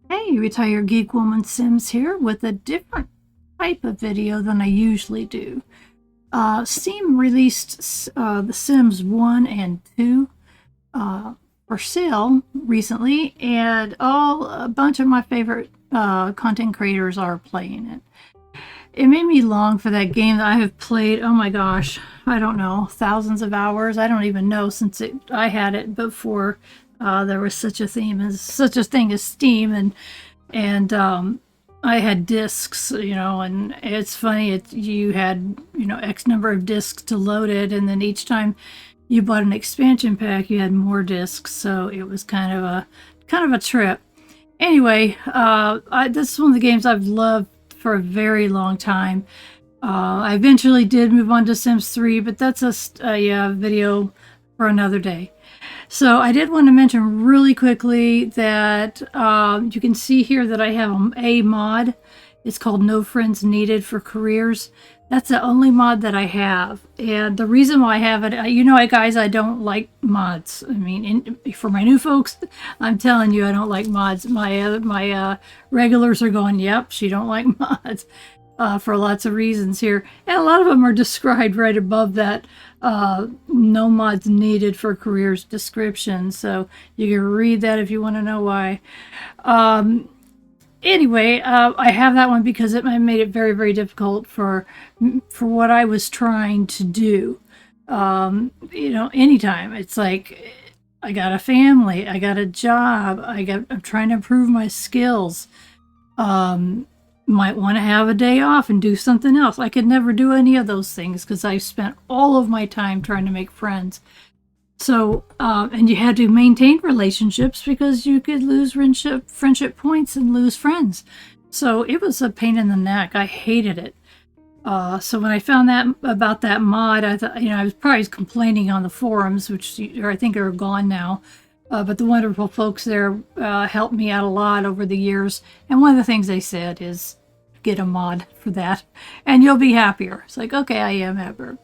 Hey, Retired Geek Woman Sims here with a different type of video than I usually do. Steam released The Sims 1 and 2 for sale recently, and a bunch of my favorite content creators are playing it. It made me long for that game that I have played, oh my gosh, I don't know, thousands of hours. I don't even know, since I had it before there was such a thing as Steam, and I had discs, and it's funny. You had X number of discs to load it, and then each time you bought an expansion pack, you had more discs. So it was kind of a trip. Anyway, this is one of the games I've loved for a very long time. I eventually did move on to Sims 3, but that's a video for another day. So I did want to mention really quickly that you can see here that I have a mod. It's called No Friends Needed for Careers. That's the only mod that I have. And the reason why I have it, guys, I don't like mods. I mean, for my new folks, I'm telling you, I don't like mods. My regulars are going, yep, she don't like mods. For lots of reasons here. And a lot of them are described right above that no mods needed for careers description. So you can read that if you want to know why. Anyway, I have that one because it made it very, very difficult for what I was trying to do. Anytime. It's like, I got a family, I got a job, I'm trying to improve my skills. Might want to have a day off and do something else. I could never do any of those things because I spent all of my time trying to make friends. So, and you had to maintain relationships because you could lose friendship points and lose friends. So it was a pain in the neck. I hated it. So when I found that about that mod, I thought, I was probably complaining on the forums, which I think are gone now. But the wonderful folks there helped me out a lot over the years. And one of the things they said is, get a mod for that, and you'll be happier. It's like, okay, I am happier.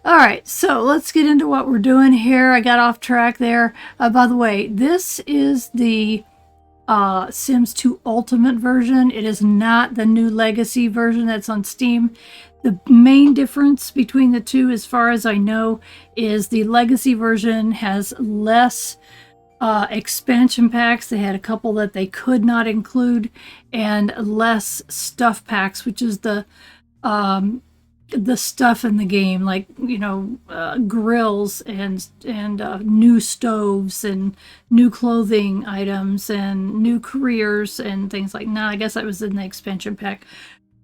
All right, so let's get into what we're doing here. I got off track there. By the way, this is the Sims 2 Ultimate version. It is not the new Legacy version that's on Steam. The main difference between the two, as far as I know, is the Legacy version has less expansion packs. They had a couple that they could not include, and less stuff packs, which is the stuff in the game, like grills and new stoves and new clothing items and new careers and things like. Now, I guess that was in the expansion pack.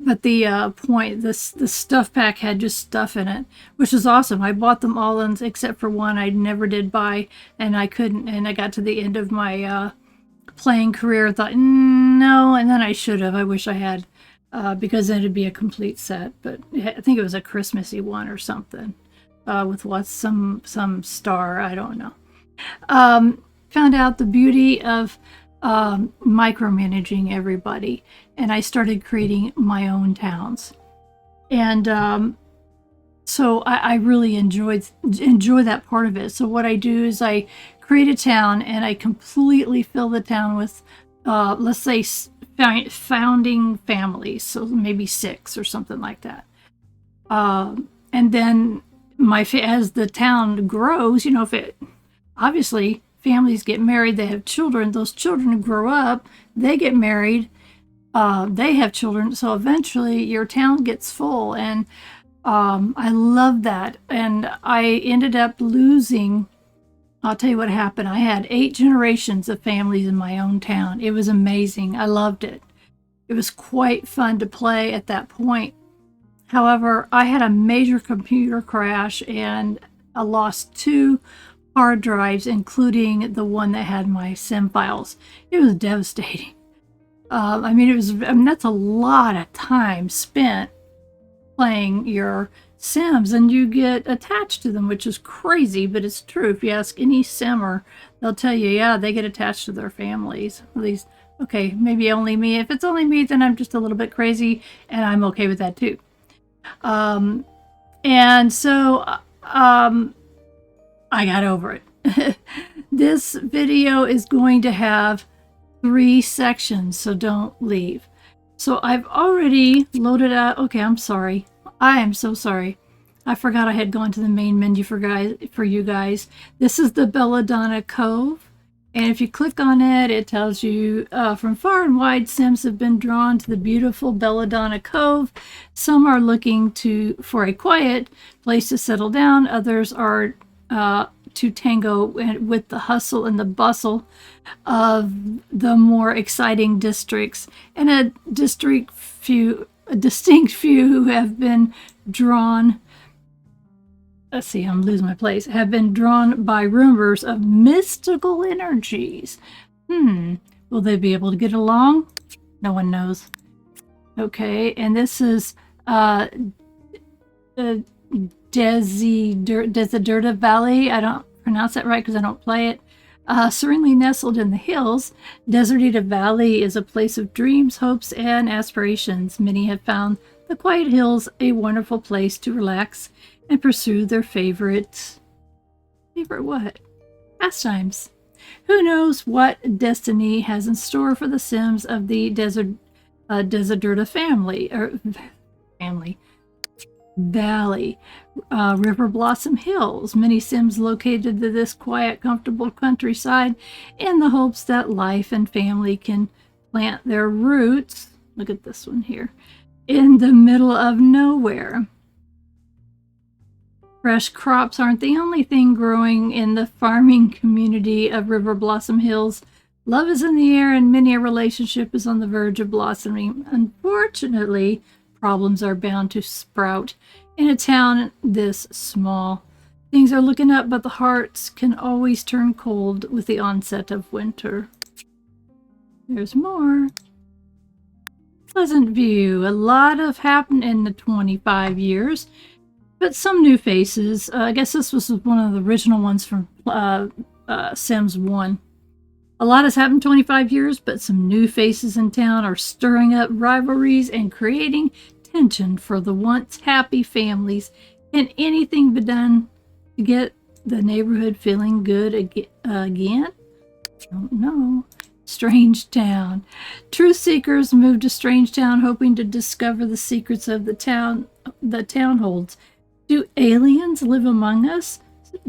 But the stuff pack had just stuff in it, which is awesome. I bought them all except for one I never did buy, and I couldn't. And I got to the end of my playing career, I thought, no, and then I should have. I wish I had, because then it'd be a complete set. But I think it was a Christmassy one or something, with some star. I don't know. Found out the beauty of micromanaging everybody, and I started creating my own towns, and so I really enjoy that part of it. So what I do is I create a town, and I completely fill the town with let's say founding families, so maybe 6 or something like that, and then as the town grows, if it obviously families get married, they have children, those children grow up, they get married, they have children, so eventually your town gets full. And I love that. And I ended up losing, I'll tell you what happened. I had 8 generations of families in my own town. It was amazing. I loved it. It was quite fun to play at that point. However, I had a major computer crash, and I lost 2 hard drives, including the one that had my sim files. It was devastating. That's a lot of time spent playing your Sims, and you get attached to them, which is crazy, but it's true. If you ask any Simmer, they'll tell you, yeah, they get attached to their families. At least, okay, maybe only me. If it's only me, then I'm just a little bit crazy, and I'm okay with that too. And so I got over it. This video is going to have 3 sections, so don't leave. So I've already loaded out. Okay, I'm sorry. I am so sorry. I forgot I had gone to the main menu for you guys. This is the Belladonna Cove. And if you click on it, it tells you from far and wide, Sims have been drawn to the beautiful Belladonna Cove. Some are looking for a quiet place to settle down. Others are to tango with the hustle and the bustle of the more exciting districts. And a distinct few who have been drawn. Let's see, I'm losing my place. Have been drawn by rumors of mystical energies. Will they be able to get along? No one knows. Okay, and this is Desiderta Valley. I don't pronounce that right because I don't play it. Serenely nestled in the hills, Desertita Valley is a place of dreams, hopes, and aspirations. Many have found the quiet hills a wonderful place to relax and pursue their favorite what? Pastimes. Who knows what destiny has in store for the Sims of the Desertita Valley. River Blossom Hills. Many Sims located to this quiet, comfortable countryside in the hopes that life and family can plant their roots. Look at this one here. In the middle of nowhere. Fresh crops aren't the only thing growing in the farming community of River Blossom Hills. Love is in the air and many a relationship is on the verge of blossoming. Unfortunately, problems are bound to sprout in a town this small. Things are looking up, but the hearts can always turn cold with the onset of winter. There's more. Pleasant View. A lot have happened in the 25 years. But some new faces. I guess this was one of the original ones from Sims 1. A lot has happened in 25 years, but some new faces in town are stirring up rivalries and creating tension for the once happy families. Can anything be done to get the neighborhood feeling good again? Don't know. Strange Town. Truth seekers move to Strange Town hoping to discover the secrets of the town holds. Do aliens live among us?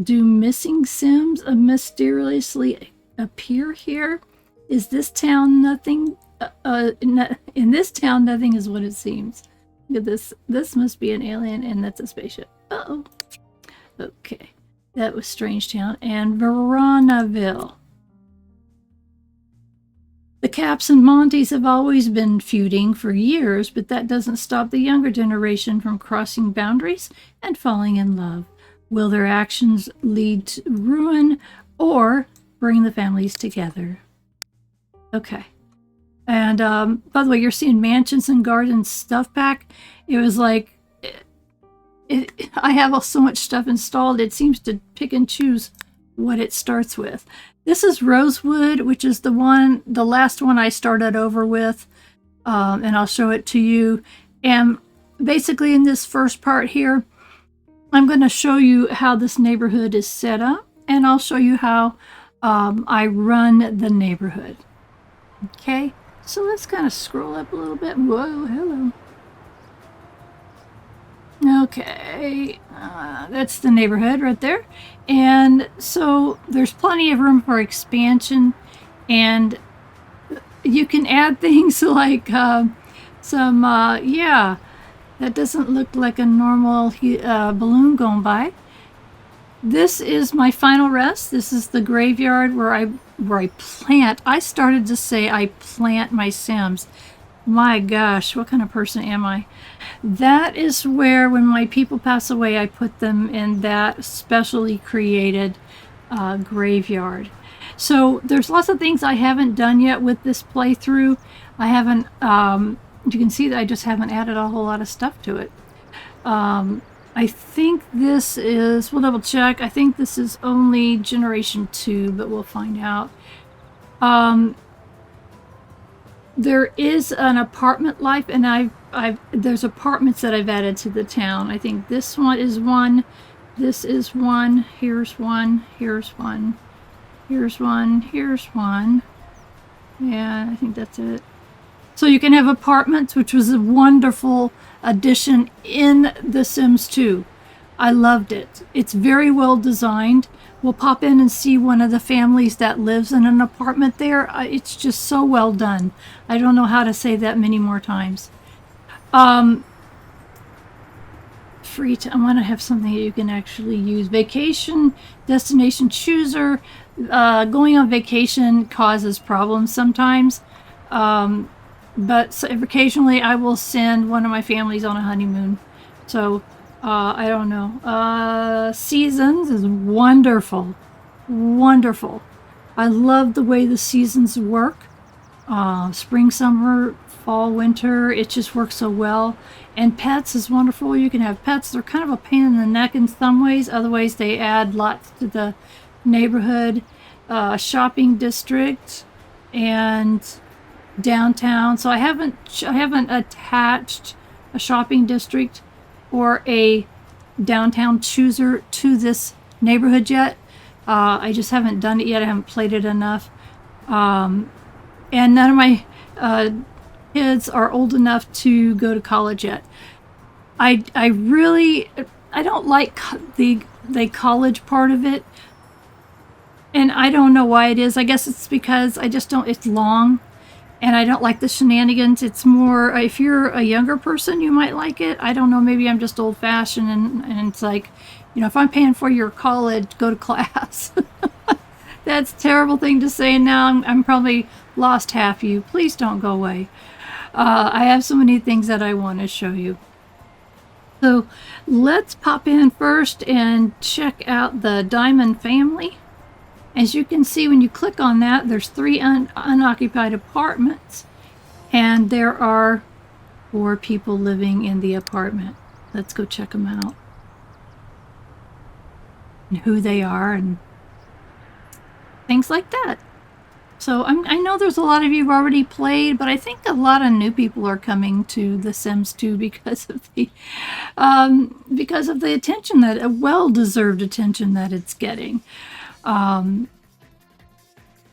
Do missing Sims mysteriously appear here? Is this town nothing? In this town, nothing is what it seems. Look at this. This must be an alien, and that's a spaceship. Uh-oh. Okay. That was Strange Town. And Veronaville. The Caps and Monties have always been feuding for years, but that doesn't stop the younger generation from crossing boundaries and falling in love. Will their actions lead to ruin or bring the families together? Okay. And by the way, you're seeing Mansions and Gardens stuff pack. It was like, I have so much stuff installed, it seems to pick and choose what it starts with. This is Rosewood, which is the last one I started over with, and I'll show it to you. And basically in this first part here, I'm going to show you how this neighborhood is set up, and I'll show you how I run the neighborhood. Okay, so let's kind of scroll up a little bit. Whoa, hello. Okay, that's the neighborhood right there. And so there's plenty of room for expansion, and you can add things like yeah, that doesn't look like a normal balloon going by. This is my final rest. This is the graveyard where I plant. I started to say I plant my Sims. My gosh, what kind of person am I? That is where, when my people pass away, I put them in that specially created graveyard. So there's lots of things I haven't done yet with this playthrough. I haven't, you can see that I just haven't added a whole lot of stuff to it. I think this is, we'll double check. I think this is only Generation 2, but we'll find out. There is an apartment life, and there's apartments that I've added to the town. I think this one is one. This is one. Here's one. Here's one. Here's one. Here's one. Yeah, I think that's it. So you can have apartments, which was a wonderful addition in The Sims 2. I loved it. It's very well designed. We'll pop in and see one of the families that lives in an apartment there. It's just so well done. I don't know how to say that many more times. Free time. I want to have something that you can actually use. Vacation destination chooser. Going on vacation causes problems sometimes. But so occasionally I will send one of my families on a honeymoon. So I don't know. Seasons is wonderful. Wonderful. I love the way the seasons work. Spring, summer, fall, winter. It just works so well. And pets is wonderful. You can have pets. They're kind of a pain in the neck in some ways. Other ways, they add lots to the neighborhood. Shopping district and downtown. So I haven't attached a shopping district or a downtown chooser to this neighborhood yet. I just haven't done it yet. I haven't played it enough. And none of my kids are old enough to go to college yet. I don't like the college part of it. And I don't know why it is. I guess it's because I just don't, it's long and I don't like the shenanigans. It's more, if you're a younger person, you might like it. I don't know, maybe I'm just old fashioned and it's like, if I'm paying for your college, go to class. That's a terrible thing to say. And now I'm probably lost half you. Please don't go away. I have so many things that I want to show you. So let's pop in first and check out the Diamond family. As you can see, when you click on that, there's 3 unoccupied apartments, and there are 4 people living in the apartment. Let's go check them out and who they are and things like that. So I know there's a lot of you who've already played, but I think a lot of new people are coming to The Sims 2 because of the attention, that a well-deserved attention that it's getting. I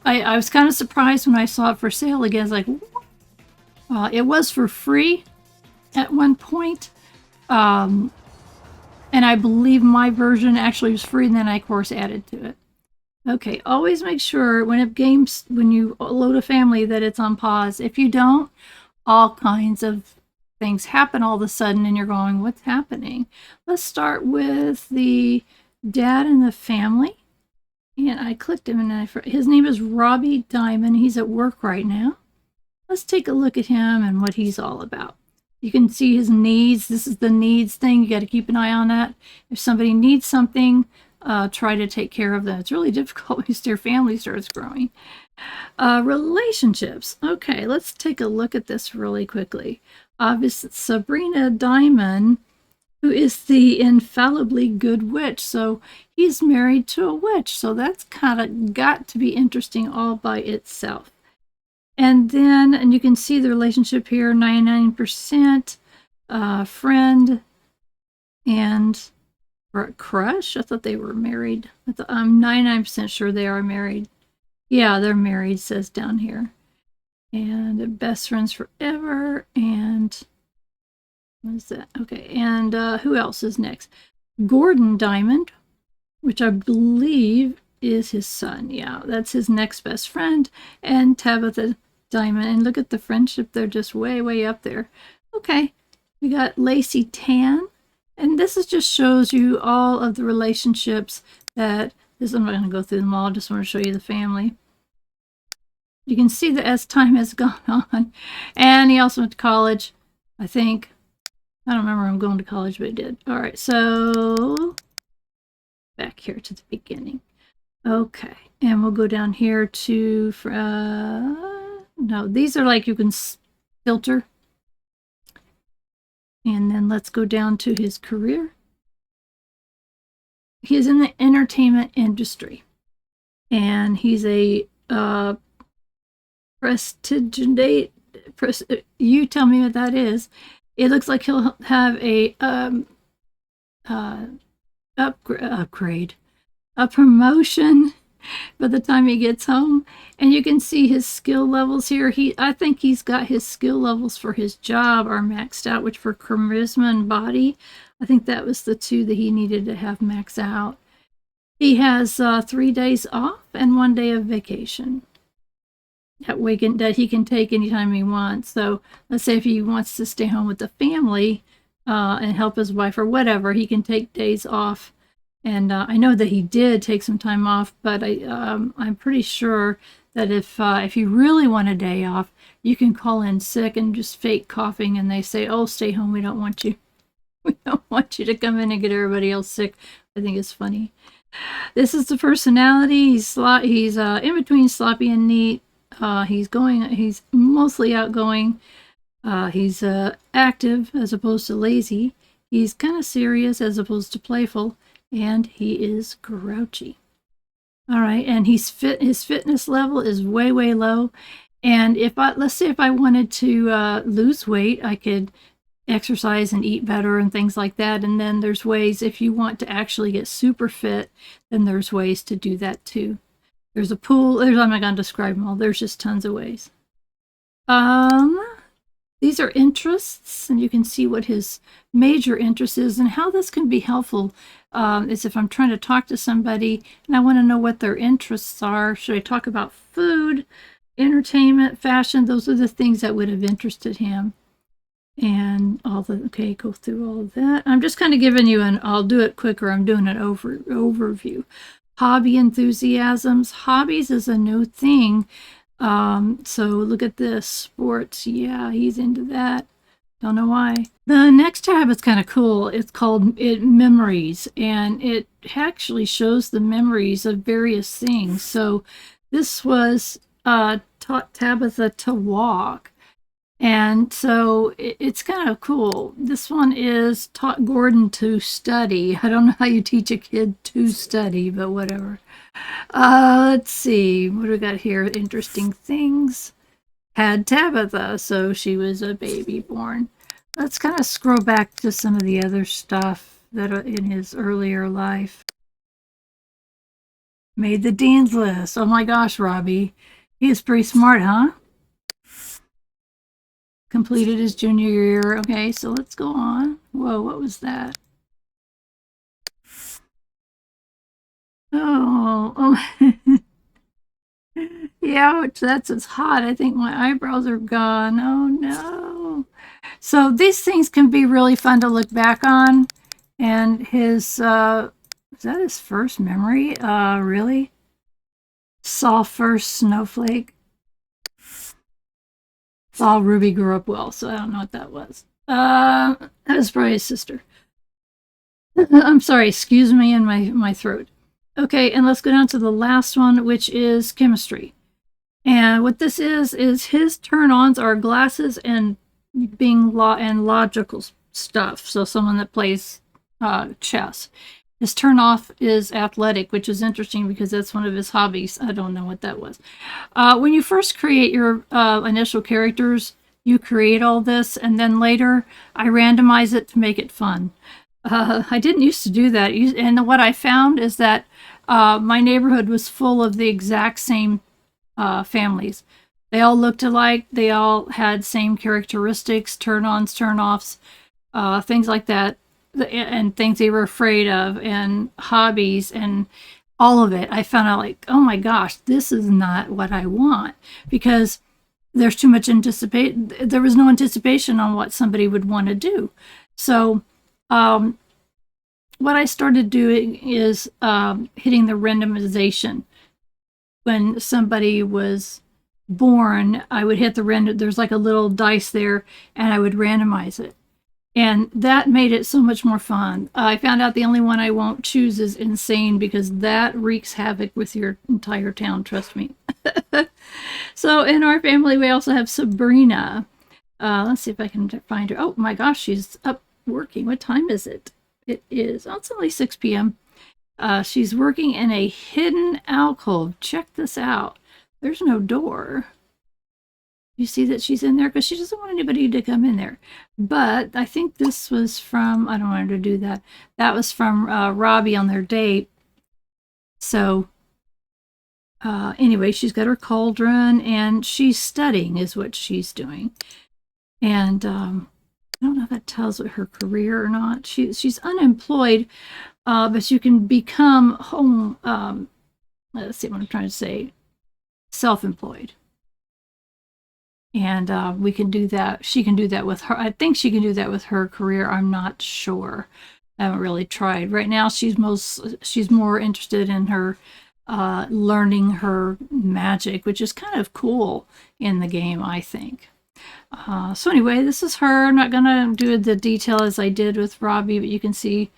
was kind of surprised when I saw it for sale again. It's like, it was for free at one point. And I believe my version actually was free, and then I, of course, added to it. Okay, always make sure when you load a family that it's on pause. If you don't, all kinds of things happen all of a sudden, and you're going, what's happening? Let's start with the dad and the family. And I clicked him, and his name is Robbie Diamond. He's at work right now. Let's take a look at him and what he's all about. You can see his needs. This is the needs thing. You got to keep an eye on that. If somebody needs something, try to take care of them. It's really difficult when your family starts growing. Relationships. Okay, let's take a look at this really quickly. Obviously, Sabrina Diamond, who is the infallibly good witch. So he's married to a witch. So that's kind of got to be interesting all by itself. And you can see the relationship here, 99% friend and crush. I thought they were married. I'm 99% sure they are married. Yeah, they're married, says down here. And best friends forever. And what is that? Okay, and who else is next? Gordon Diamond, which I believe is his son. Yeah, that's his next best friend. And Tabitha Diamond. And look at the friendship. They're just way, way up there. Okay, we got Lacey Tan. And this just shows you all of the relationships that I'm not going to go through them all. I just want to show you the family. You can see that as time has gone on. And he also went to college, I think. I don't remember him going to college, but he did. All right, so back here to the beginning. Okay, and we'll go down here to, no, these are like you can filter. And then let's go down to his career. He is in the entertainment industry. And he's a prestigiate, you tell me what that is. It looks like he'll have a upgrade, a promotion by the time he gets home. And you can see his skill levels here. I think he's got his skill levels for his job are maxed out, which for charisma and body, I think that was the two that he needed to have maxed out. He has 3 days off and 1 day of vacation that he can take anytime he wants. So let's say if he wants to stay home with the family and help his wife or whatever, he can take days off. And I know that he did take some time off, but I'm pretty sure that if you really want a day off, you can call in sick and just fake coughing, and they say, "Oh, stay home. We don't want you. We don't want you to come in and get everybody else sick." I think it's funny. This is the personality. He's in between sloppy and neat. He's mostly outgoing. He's active as opposed to lazy. He's kind of serious as opposed to playful, and he is grouchy. All right, and his fitness level is way, way low. And let's say if I wanted to lose weight, I could exercise and eat better and things like that. And then there's ways, if you want to actually get super fit, then there's ways to do that too. There's a pool. I'm not going to describe them all. There's just tons of ways. These are interests, and you can see what his major interest is and how this can be helpful. Is if I'm trying to talk to somebody and I want to know what their interests are. Should I talk about food, entertainment, fashion? Those are the things that would have interested him. And go through all of that. I'm just kind of giving you I'll do it quicker. I'm doing an overview. Hobby enthusiasms. Hobbies is a new thing. So look at this. Sports. Yeah, he's into that. Don't know why. The next tab is kind of cool. It's called Memories, and it actually shows the memories of various things. So this was taught Tabitha to walk. And so it's kind of cool. This one is taught Gordon to study. I don't know how you teach a kid to study, but whatever. Let's see. What do we got here? Interesting things. Had Tabitha, so she was a baby born. Let's kind of scroll back to some of the other stuff that are in his earlier life. Made the dean's list. Oh my gosh, Robbie. He is pretty smart, huh? Completed his junior year. Okay, so let's go on. Whoa, what was that? Oh. Yeah, it's hot. I think my eyebrows are gone. Oh no. So these things can be really fun to look back on. And is that his first memory? Really? Saw first snowflake. Saw Ruby grew up well, so I don't know what that was. That was probably his sister. I'm sorry, excuse me in my throat. Okay, and let's go down to the last one, which is chemistry. And what this is his turn-ons are glasses and logical stuff. So someone that plays chess. His turn-off is athletic, which is interesting because that's one of his hobbies. I don't know what that was. When you first create your initial characters, you create all this, and then later I randomize it to make it fun. I didn't used to do that, and what I found is that my neighborhood was full of the exact same families. They all looked alike. They all had same characteristics, turn-ons, turn-offs, things like that, and things they were afraid of, and hobbies, and all of it. I found out like, oh my gosh, this is not what I want, because there's too much anticipation. There was no anticipation on what somebody would want to do. So what I started doing is hitting the randomization. When somebody was born, I would hit the random. There's like a little dice there, and I would randomize it. And that made it so much more fun. I found out the only one I won't choose is insane, because that wreaks havoc with your entire town, trust me. So in our family, we also have Sabrina. Let's see if I can find her. Oh my gosh, she's up working. What time is it? It's only 6 p.m. She's working in a hidden alcove. Check this out. There's no door. You see that she's in there because she doesn't want anybody to come in there. But I think this was from, I don't want her to do that. That was from Robbie on their date. So Anyway, she's got her cauldron and she's studying is what she's doing. And I don't know if that tells her career or not. She's unemployed, but you can become home. Let's see what I'm trying to say. Self-employed, and we can do that. She can do that with her. I think she can do that with her career. I'm not sure. I haven't really tried. Right now, she's more interested in her learning her magic, which is kind of cool in the game, I think. So anyway, this is her. I'm not gonna do the detail as I did with Robbie, but you can see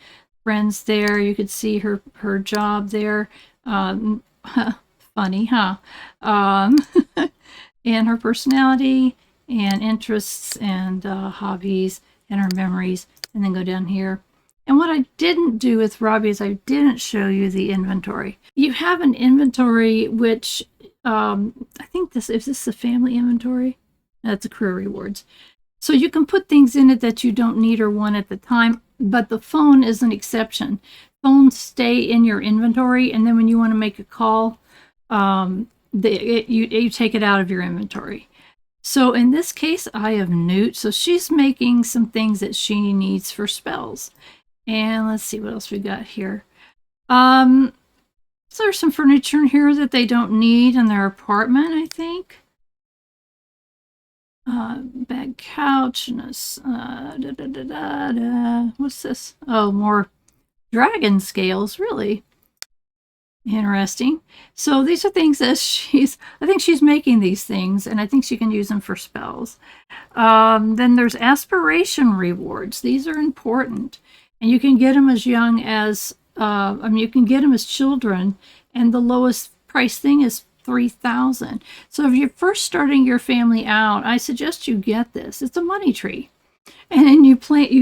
friends there. You could see her job there. Funny, huh? Um, and her personality and interests and hobbies and her memories, and then go down here. And what I didn't do with Robbie is I didn't show you the inventory. You have an inventory which I think is this a family inventory? That's a career rewards. So you can put things in it that you don't need or want at the time, but the phone is an exception. Phones stay in your inventory, and then when you want to make a call, you take it out of your inventory. So in this case, I have Newt. So she's making some things that she needs for spells. And let's see what else we got here. So there's some furniture in here that they don't need in their apartment, I think. Bag couch and what's this? Oh, more dragon scales, really interesting. So these are things that I think she's making these things, and I think she can use them for spells. Then there's aspiration rewards. These are important, and you can get them as young as you can get them as children, and the lowest price thing is 3,000. So if you're first starting your family out, I suggest you get this. It's a money tree. And then you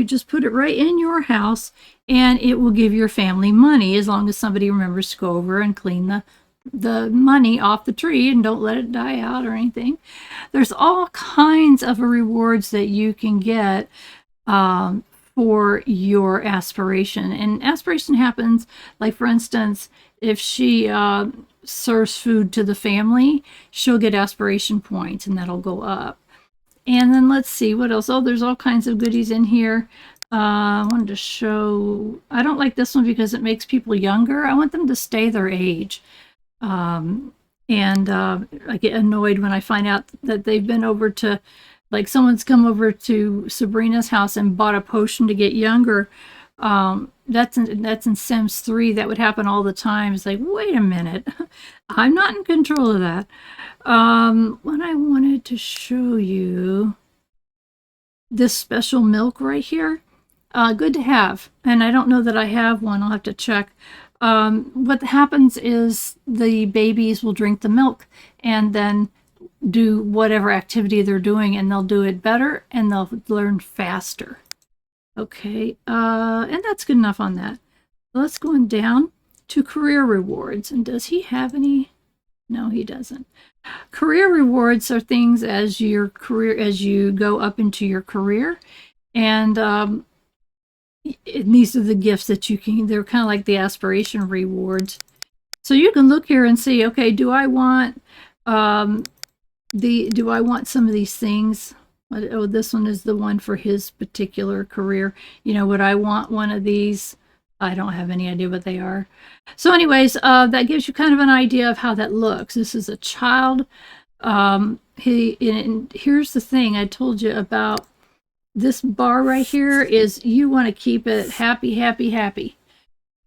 just put it right in your house, and it will give your family money as long as somebody remembers to go over and clean the money off the tree and don't let it die out or anything. There's all kinds of rewards that you can get for your aspiration. And aspiration happens, like for instance, if she serves food to the family, she'll get aspiration points, and that'll go up. And then let's see what else. Oh, there's all kinds of goodies in here. I wanted to show. I don't like this one because it makes people younger. I want them to stay their age. And I get annoyed when I find out that they've been over to, like, someone's come over to Sabrina's house and bought a potion to get younger. That's in Sims 3. That would happen all the time. It's like, wait a minute, I'm not in control of that. What I wanted to show you, this special milk right here, good to have. And I don't know that I have one. I'll have to check. What happens is the babies will drink the milk and then do whatever activity they're doing, and they'll do it better and they'll learn faster. Okay, and that's good enough on that. Let's go on down to career rewards. And does he have any? No, he doesn't. Career rewards are things as you go up into your career, and these are the gifts that you can. They're kind of like the aspiration rewards. So you can look here and see, okay, do I want some of these things? Oh, this one is the one for his particular career. Would I want one of these? I don't have any idea what they are. So anyways, that gives you kind of an idea of how that looks. This is a child. And here's the thing I told you about this bar right here is you want to keep it happy, happy, happy.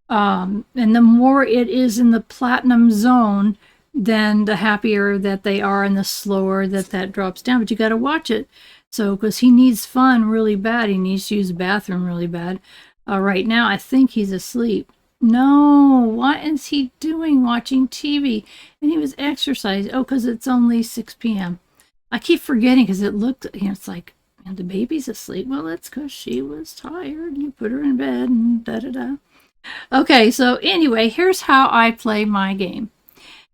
And the more it is in the platinum zone, then the happier that they are and the slower that drops down. But you got to watch it. So, because he needs fun really bad. He needs to use the bathroom really bad. Right now, I think he's asleep. No, what is he doing? Watching TV. And he was exercising. Oh, because it's only 6 p.m. I keep forgetting because it looked, it's like, and the baby's asleep. Well, that's because she was tired. You put her in bed and da-da-da. Okay, so anyway, here's how I play my game.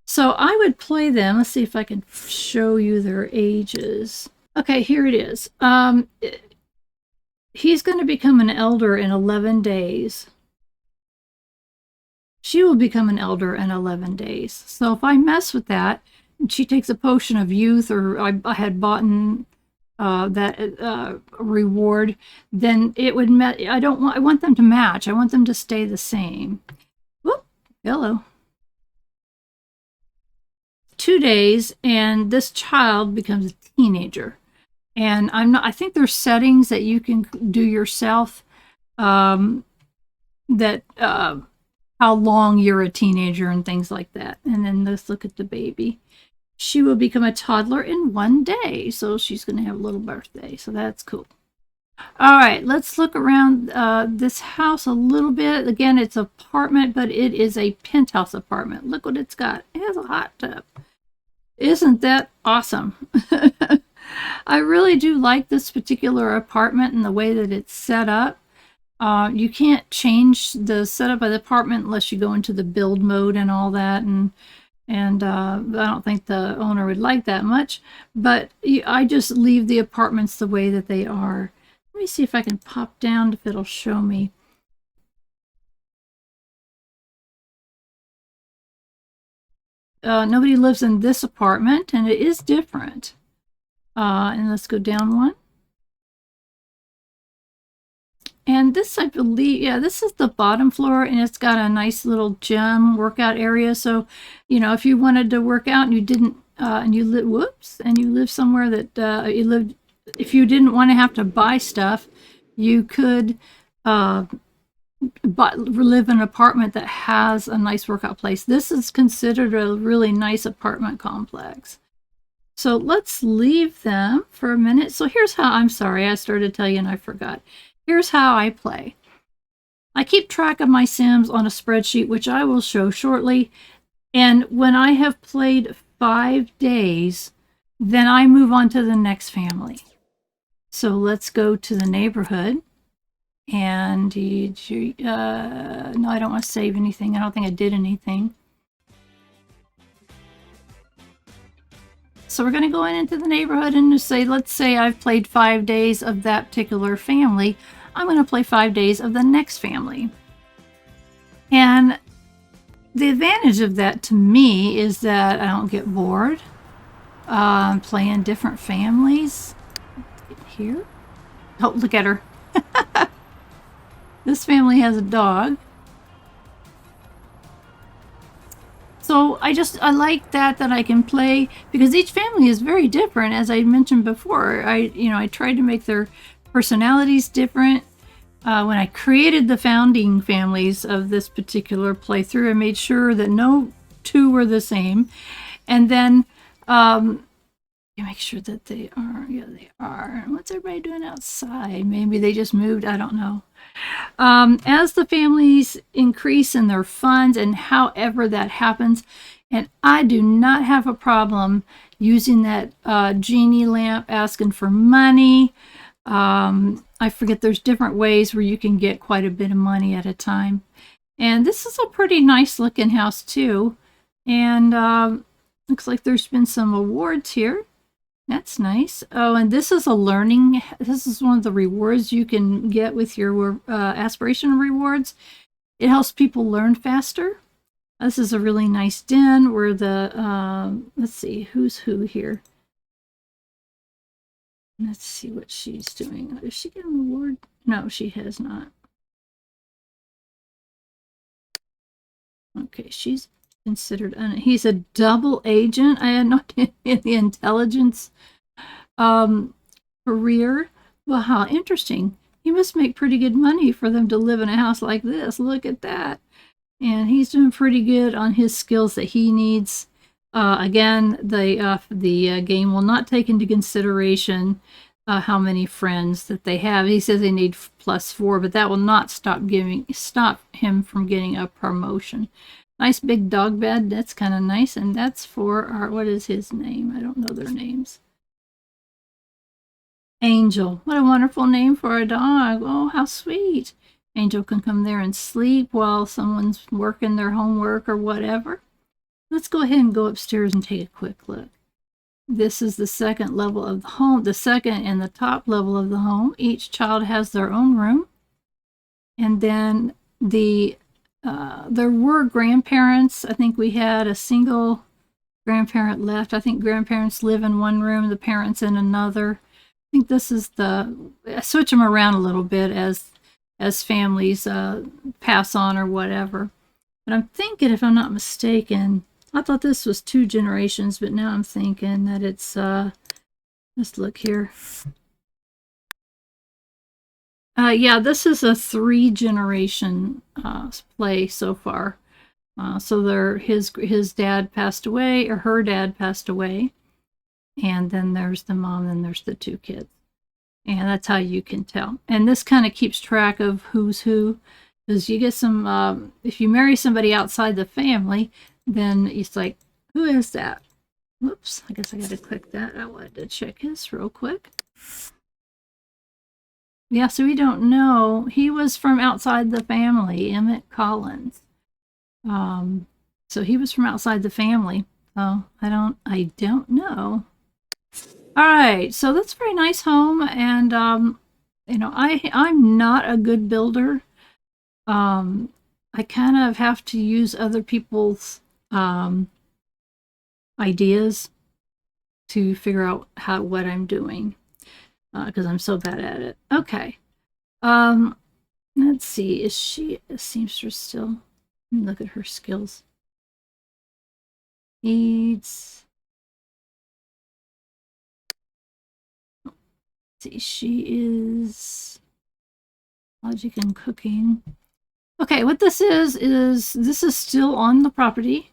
So I would play them. Let's see if I can show you their ages. Okay, here it is. He's going to become an elder in 11 days. she will become an elder in 11 days. So if I mess with that, and she takes a potion of youth, or I had bought that reward, then it would I want them to match. I want them to stay the same. Whoop, hello. 2 days, and this child becomes a teenager. And I think there's settings that you can do yourself, that how long you're a teenager and things like that. And then let's look at the baby. She will become a toddler in 1 day, so she's going to have a little birthday, so that's cool. All right, let's look around this house a little bit. Again, it's an apartment, but it is a penthouse apartment. Look what it's got. It has a hot tub. Isn't that awesome? I really do like this particular apartment and the way that it's set up. You can't change the setup of the apartment unless you go into the build mode and all that, and I don't think the owner would like that much, but I just leave the apartments the way that they are. Let me see if I can pop down if it'll show me. Nobody lives in this apartment, and it is different. And let's go down one. And this, I believe, yeah, this is the bottom floor, and it's got a nice little gym workout area. So, you know, if you wanted to work out and you didn't, and you live somewhere that you lived, if you didn't want to have to buy stuff, you could live in an apartment that has a nice workout place. This is considered a really nice apartment complex. So let's leave them for a minute. So here's how, I'm sorry, I started to tell you and I forgot. Here's how I play. I keep track of my Sims on a spreadsheet, which I will show shortly. And when I have played 5 days, then I move on to the next family. So let's go to the neighborhood. And no, I don't want to save anything. I don't think I did anything. So we're going to go into the neighborhood and just say, let's say I've played 5 days of that particular family. I'm going to play 5 days of the next family. And the advantage of that to me is that I don't get bored. I'm playing different families. Here. Oh, look at her. This family has a dog. So I like that I can play, because each family is very different, as I mentioned before. I tried to make their personalities different. When I created the founding families of this particular playthrough, I made sure that no two were the same. And then make sure that they are. Yeah, they are. What's everybody doing outside? Maybe they just moved. I don't know. As the families increase in their funds, and however that happens, and I do not have a problem using that genie lamp asking for money. I forget, there's different ways where you can get quite a bit of money at a time. And this is a pretty nice looking house too. And looks like there's been some awards here. That's nice. Oh, and this is this is one of the rewards you can get with your aspiration rewards. It helps people learn faster. This is a really nice den where let's see, who's who here. Let's see what she's doing. Does she get an award? No, she has not. Okay, she's considered, he's a double agent. I had not in the intelligence career. Well, how interesting. He must make pretty good money for them to live in a house like this. Look at that. And he's doing pretty good on his skills that he needs. Again, the game will not take into consideration how many friends that they have. He says they need +4, but that will not stop him from getting a promotion. Nice big dog bed. That's kind of nice. And that's for our, what is his name? I don't know their names. Angel. What a wonderful name for a dog. Oh, how sweet. Angel can come there and sleep while someone's working their homework or whatever. Let's go ahead and go upstairs and take a quick look. This is the second level of the home, the second and the top level of the home. Each child has their own room. And then the there were grandparents. I think we had a single grandparent left. I think grandparents live in one room, the parents in another. I think this is I switch them around a little bit as families pass on or whatever. But I'm thinking, if I'm not mistaken, I thought this was 2 generations, but now I'm thinking that it's, let's look here. Yeah, this is a 3 generation play so far. So his dad passed away, or her dad passed away, and then there's the mom, and there's the 2 kids, and that's how you can tell. And this kind of keeps track of who's who, because you get some. If you marry somebody outside the family, then it's like, who is that? Whoops! I guess I got to click that. I wanted to check his real quick. Yeah, so we don't know. He was from outside the family, Emmett Collins. So he was from outside the family. So I don't know. All right, so that's a very nice home, and I'm not a good builder. I kind of have to use other people's ideas to figure out what I'm doing, because I'm so bad at it. Okay. Let's see. Is she a seamstress still? Let me look at her skills. Needs. Let's see. She is logic and cooking. Okay, what this is this is still on the property,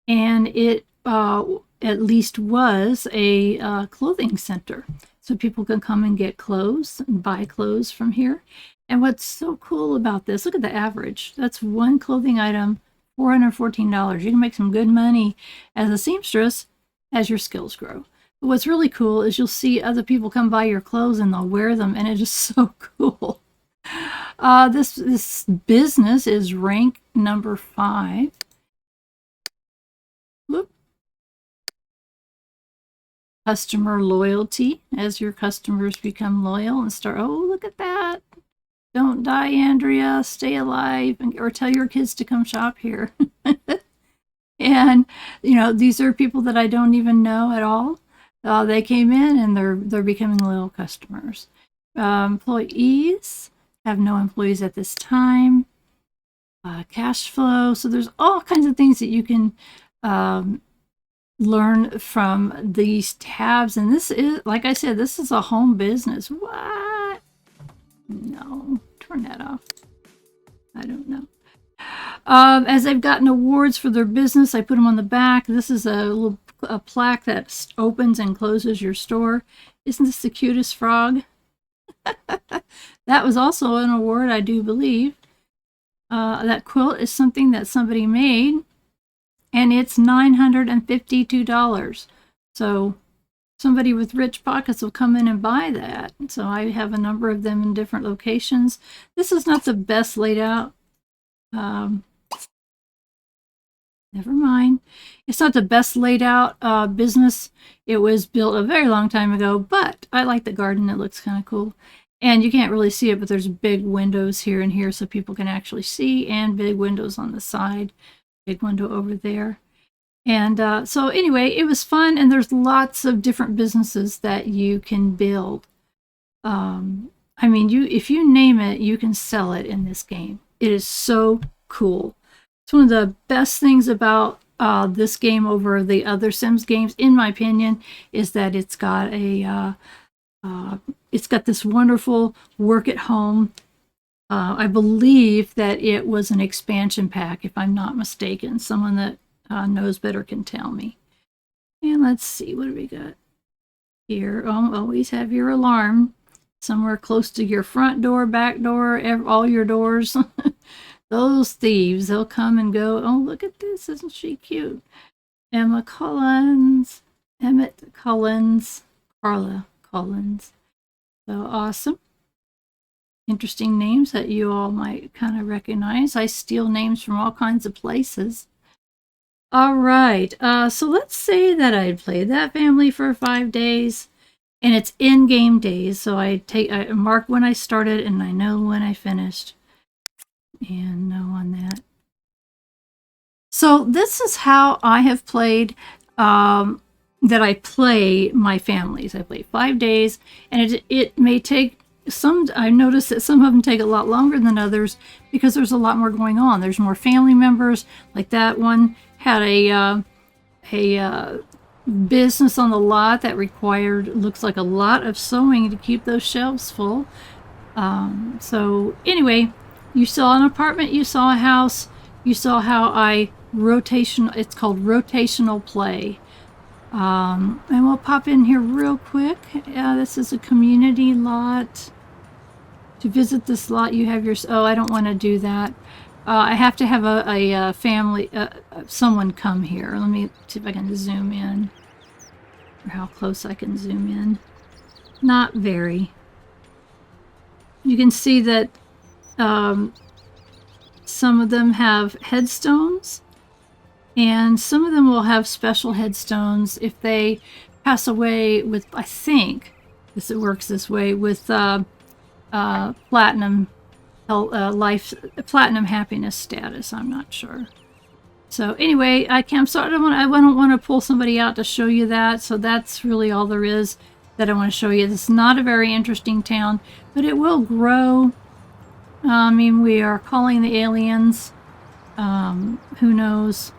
and it at least was a clothing center. So people can come and get clothes and buy clothes from here. And what's so cool about this, look at the average. That's one clothing item, $414. You can make some good money as a seamstress as your skills grow. But what's really cool is you'll see other people come buy your clothes and they'll wear them, and it is so cool. This business is rank number 5. Whoop. Customer loyalty, as your customers become loyal and start, oh, look at that. Don't die, Andrea, stay alive, or tell your kids to come shop here. And, these are people that I don't even know at all. They came in and they're becoming loyal customers. Employees, have no employees at this time. Cash flow. So there's all kinds of things that you can learn from these tabs. And this is, like I said, this is a home business. What? No, turn that off. I don't know. As they've gotten awards for their business, I put them on the back. This is a plaque that opens and closes your store. Isn't this the cutest frog? That was also an award, I do believe. That quilt is something that somebody made, and it's $952. So somebody with rich pockets will come in and buy that. So I have a number of them in different locations. This is not the best laid out. Never mind. It's not the best laid out business. It was built a very long time ago, but I like the garden. It looks kind of cool. And you can't really see it, but there's big windows here and here so people can actually see, and big windows on the side. Big window over there. And so anyway, it was fun, and there's lots of different businesses that you can build. I mean, if you name it, you can sell it in this game. It is so cool. It's one of the best things about this game over the other Sims games, in my opinion, is that it's got this wonderful work at home. I believe that it was an expansion pack, if I'm not mistaken. Someone that knows better can tell me. And let's see, what do we got here? Always have your alarm somewhere close to your front door, back door, all your doors. Those thieves, they'll come and go. Oh, look at this. Isn't she cute? Emma Collins, Emmett Collins, Carla Collins. So awesome. Interesting names that you all might kind of recognize. I steal names from all kinds of places. All right. So let's say that I played that family for 5 days, and it's in-game days. So I mark when I started, and I know when I finished. And no on that. So this is how I have played, that I play my families. I play 5 days, and it may take some. I noticed that some of them take a lot longer than others because there's a lot more going on. There's more family members. Like that one had a business on the lot that required, looks like, a lot of sewing to keep those shelves full. So anyway, you saw an apartment, you saw a house, you saw how I it's called rotational play. And we'll pop in here real quick. This is a community lot. To visit this lot, you have your, oh, I don't want to do that. I have to have a family, someone come here. Let me see if I can zoom in, or how close I can zoom in. Not very. You can see that some of them have headstones, and some of them will have special headstones if they pass away with, I think it works this way, with platinum platinum happiness status. I'm not sure. So anyway, I'm sorry, I don't want to pull somebody out to show you that. So that's really all there is that I want to show you. This is not a very interesting town, but it will grow. I mean, we are calling the aliens. Who knows?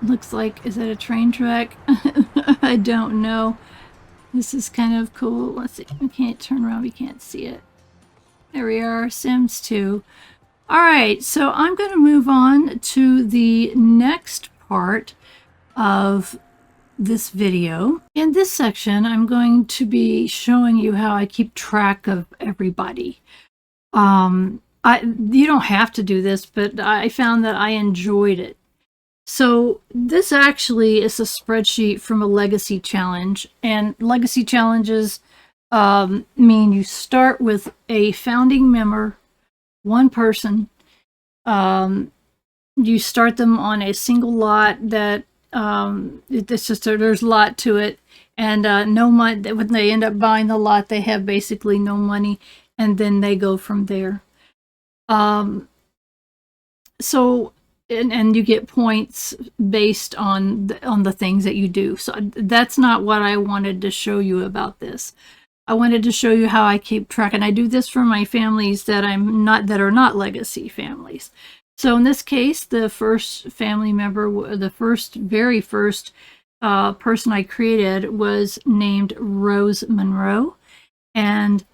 Looks like, is that a train track? I don't know. This is kind of cool. Let's see. We can't turn around. We can't see it. There we are. Sims 2. All right. So I'm going to move on to the next part of this video. In this section, I'm going to be showing you how I keep track of everybody. You don't have to do this, but I found that I enjoyed it. So this actually is a spreadsheet from a legacy challenge, and legacy challenges mean you start with a founding member, one person. You start them on a single lot that it's just there's a lot to it, and no money. When they end up buying the lot, they have basically no money, and then they go from there. So. And you get points based on the things that you do. So that's not what I wanted to show you about this. I wanted to show you how I keep track, and I do this for my families that are not legacy families. So in this case, the first family member, the very first person I created was named Rose Monroe, and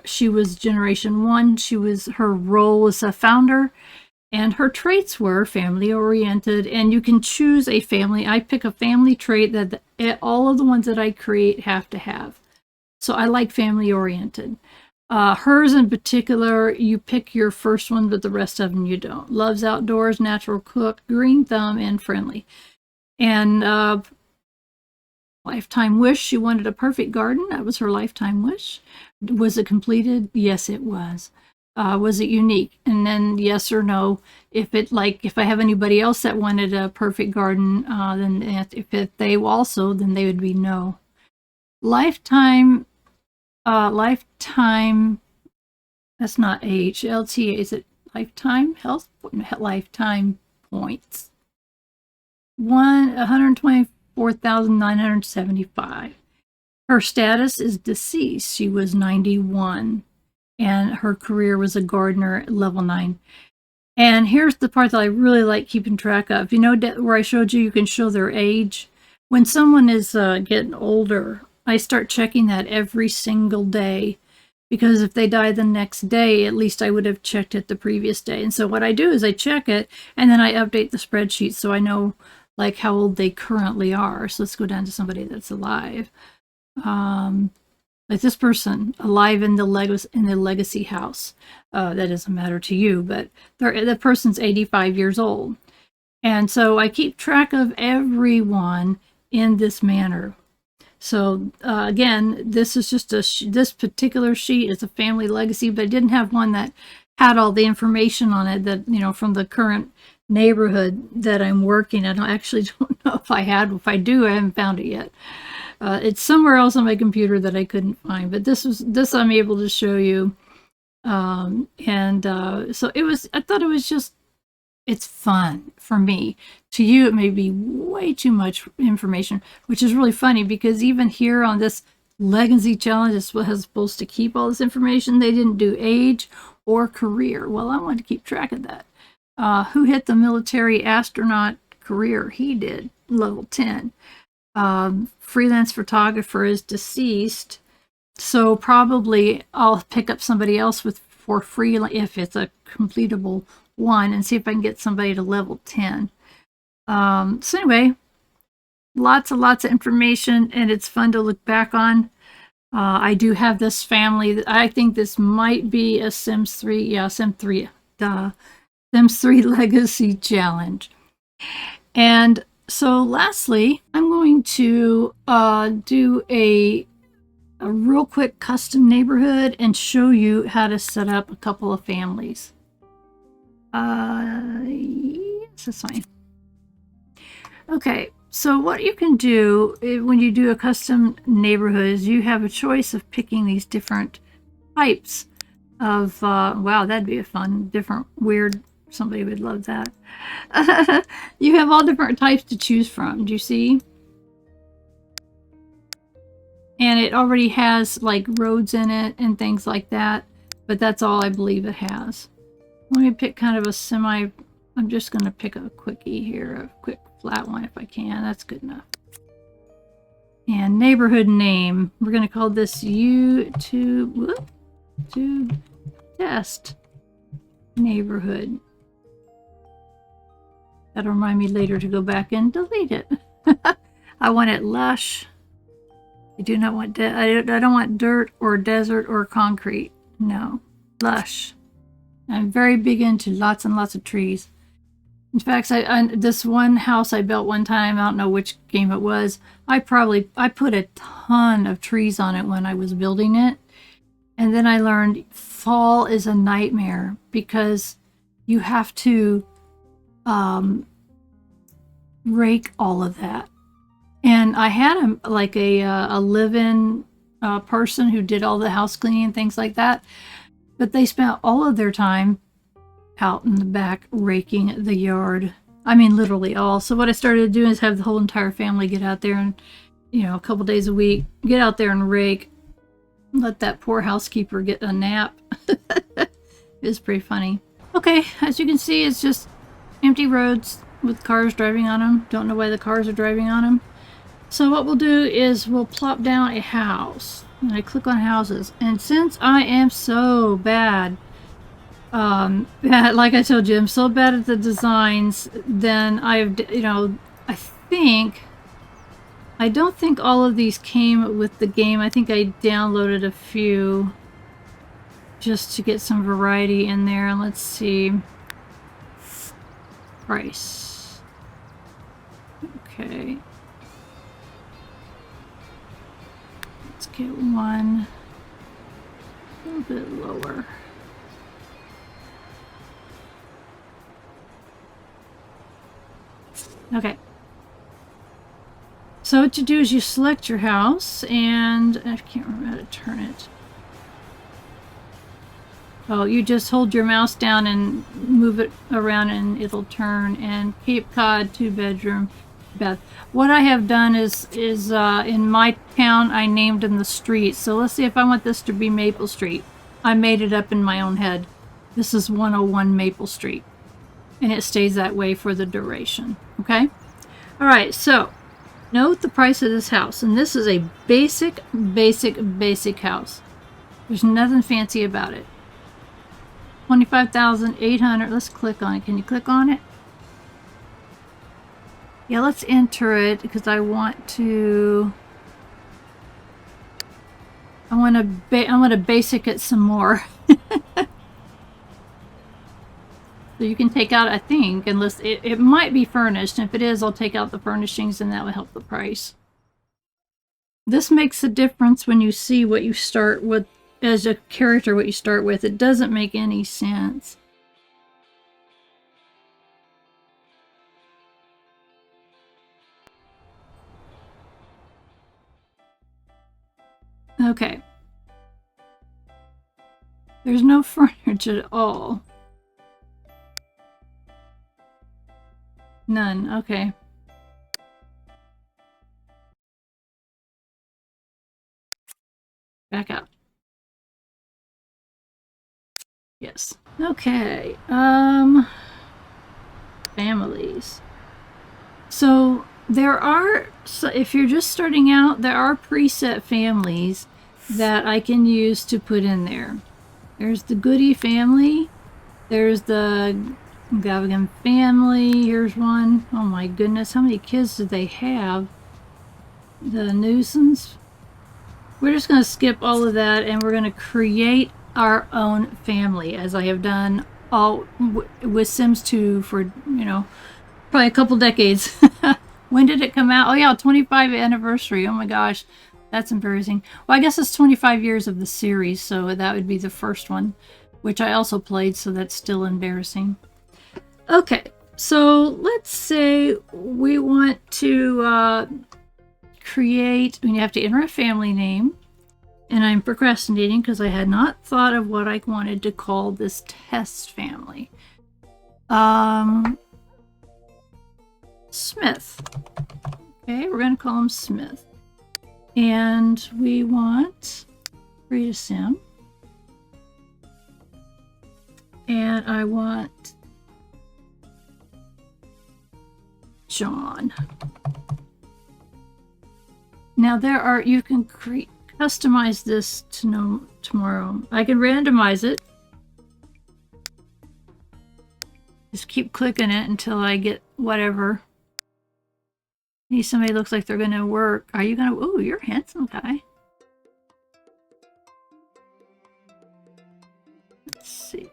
she was Generation 1. Her role was a founder. And her traits were family-oriented, and you can choose a family. I pick a family trait that all of the ones that I create have to have. So I like family-oriented. Hers in particular, you pick your first one, but the rest of them you don't. Loves outdoors, natural cook, green thumb, and friendly. And lifetime wish, she wanted a perfect garden. That was her lifetime wish. Was it completed? Yes, it was. Was it unique? And then yes or no. If I have anybody else that wanted a perfect garden, then if they also, then they would be no. Lifetime, that's not age. LTA, is it lifetime health? Lifetime points. 124,975. Her status is deceased. She was 91. And her career was a gardener at level 9. And here's the part that I really like keeping track of. You know where I showed you can show their age? When someone is getting older, I start checking that every single day. Because if they die the next day, at least I would have checked it the previous day. And so what I do is I check it, and then I update the spreadsheet so I know like how old they currently are. So let's go down to somebody that's alive. Like this person alive in the legacy house. That doesn't matter to you, but the person's 85 years old. And so I keep track of everyone in this manner. So again, this is just this particular sheet is a family legacy, but I didn't have one that had all the information on it that, you know, from the current neighborhood that I'm working. I actually don't know if I had. If I do, I haven't found it yet. It's somewhere else on my computer that I couldn't find, but this I'm able to show you. So I thought it was just it's fun for me. To you, it may be way too much information, which is really funny because even here on this Legacy Challenge, this was supposed to keep all this information. They didn't do age or career. Well, I wanted to keep track of that. Who hit the military astronaut career? He did, level 10. Freelance photographer is deceased. So probably I'll pick up somebody else for free if it's a completable one and see if I can get somebody to level 10. So anyway, lots of information, and it's fun to look back on. I do have this family. I think this might be a Sims 3. Yeah, Sims 3 Legacy Challenge. And so lastly, I'm going to do a real quick custom neighborhood and show you how to set up a couple of families. Yes, that's fine. Okay, so what you can do when you do a custom neighborhood is you have a choice of picking these different types of, wow, that'd be a fun, different, weird, somebody would love that. You have all different types to choose from, do you see? And it already has like roads in it and things like that, but that's all I believe it has. Let me pick kind of a semi, I'm just going to pick a quickie here, a quick flat one if I can. That's good enough. And neighborhood name, we're going to call this YouTube test neighborhood. That'll remind me later to go back and delete it. I want it lush. I do not want, I don't want dirt or desert or concrete. No, lush. I'm very big into lots and lots of trees. In fact, this one house I built one time, I don't know which game it was, I put a ton of trees on it when I was building it. And then I learned fall is a nightmare because you have to rake all of that. And I had a live-in person who did all the house cleaning and things like that. But they spent all of their time out in the back raking the yard. I mean, literally all. So what I started doing is have the whole entire family get out there and, you know, a couple days a week, get out there and rake. Let that poor housekeeper get a nap. It was pretty funny. Okay, as you can see, it's just empty roads with cars driving on them. Don't know why the cars are driving on them. So what we'll do is we'll plop down a house. And I click on houses. And since I am so bad, like I told you, I'm so bad at the designs, then I don't think all of these came with the game. I think I downloaded a few just to get some variety in there. And let's see. Price. Okay. Let's get one a little bit lower. Okay. So what you do is you select your house, and I can't remember how to turn it. Oh, you just hold your mouse down and move it around and it'll turn. And Cape Cod 2-bedroom bath. What I have done is in my town I named them the streets. So let's see if I want this to be Maple Street. I made it up in my own head. This is 101 Maple Street. And it stays that way for the duration. Okay? Alright, so note the price of this house. And this is a basic house. There's nothing fancy about it. 25,800. Let's click on it. Can you click on it? Yeah, let's enter it because I want to basic it some more. So you can take out, I think, unless it might be furnished. And if it is, I'll take out the furnishings and that will help the price. This makes a difference when you see what you start with as a character, what you start with. It doesn't make any sense. Okay. There's no furniture at all. None. Okay. Back out. Yes. Okay. Families. So there are, so if you're just starting out, there are preset families that I can use to put in there. There's the Goody family. There's the Gavigan family. Here's one. Oh my goodness, how many kids do they have? The Newsons. We're just going to skip all of that and we're going to create our own family, as I have done all with Sims 2 for, you know, probably a couple decades. When did it come out? Oh yeah, 25th anniversary. Oh my gosh, that's embarrassing. Well, I guess it's 25 years of the series, so that would be the first one, which I also played, so that's still embarrassing. Okay, so let's say we want to create, you have to enter a family name, and I'm procrastinating because I had not thought of what I wanted to call this test family. Smith. Okay, we're going to call him Smith. And we want create a sim. And I want John. Now there are, you can customize this to know tomorrow. I can randomize it. Just keep clicking it until I get whatever. Need somebody looks like they're gonna work. Are you gonna? Oh, you're a handsome guy. Let's see.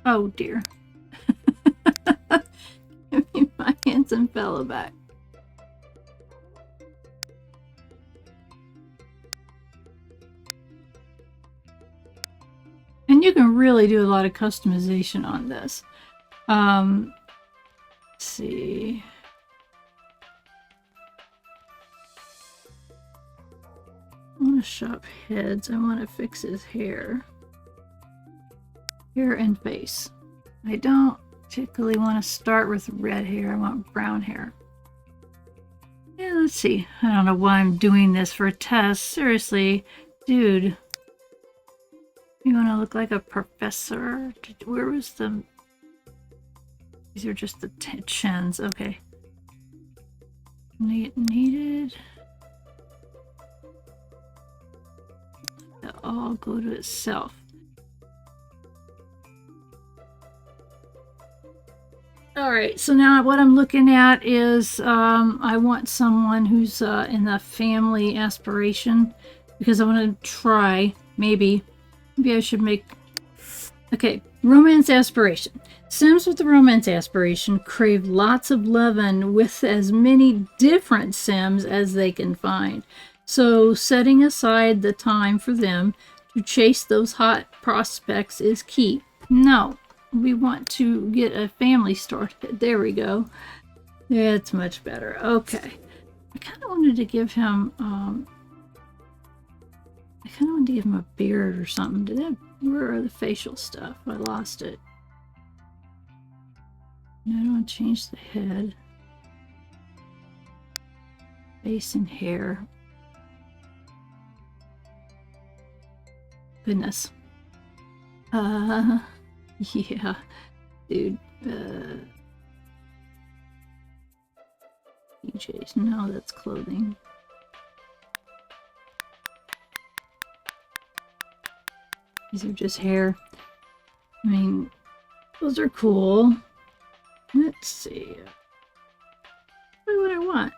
Oh dear. Give me my handsome fellow back. And you can really do a lot of customization on this. Let's see. I want to shop heads. I want to fix his hair. Hair and face. I don't particularly want to start with red hair. I want brown hair. Yeah, let's see. I don't know why I'm doing this for a test. Seriously, dude. You want to look like a professor? Where was the... These are just the chins. Okay. Needed... They'll all go to itself. Alright, so now what I'm looking at is I want someone who's in the family aspiration, because I want to try, maybe I should make... Okay, romance aspiration. Sims with the romance aspiration crave lots of lovin' with as many different Sims as they can find. So setting aside the time for them to chase those hot prospects is key. No, we want to get a family started. There we go. It's much better. Okay. I kind of wanted to give him a beard or something. Where are the facial stuff? I lost it. No, I don't want to change the head. Face and hair. Goodness. Yeah, dude. PJs. No, that's clothing. These are just hair. I mean, those are cool. Let's see. What do I want?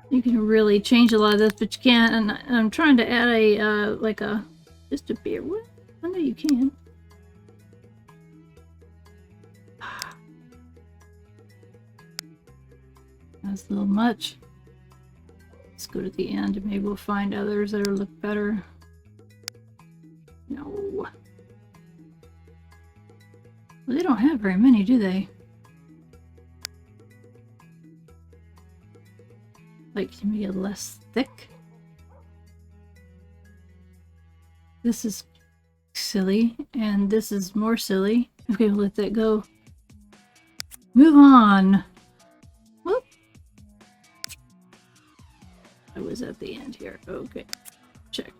You can really change a lot of this, but you can't. And I'm trying to add a like a just a beard. What? I know you can. That's a little much. Let's go to the end and maybe we'll find others that look better. No. Well, they don't have very many, do they? Like, can we get less thick? This is silly, and this is more silly. Okay, we'll let that go. Move on. Whoop. I was at the end here. Okay. Check.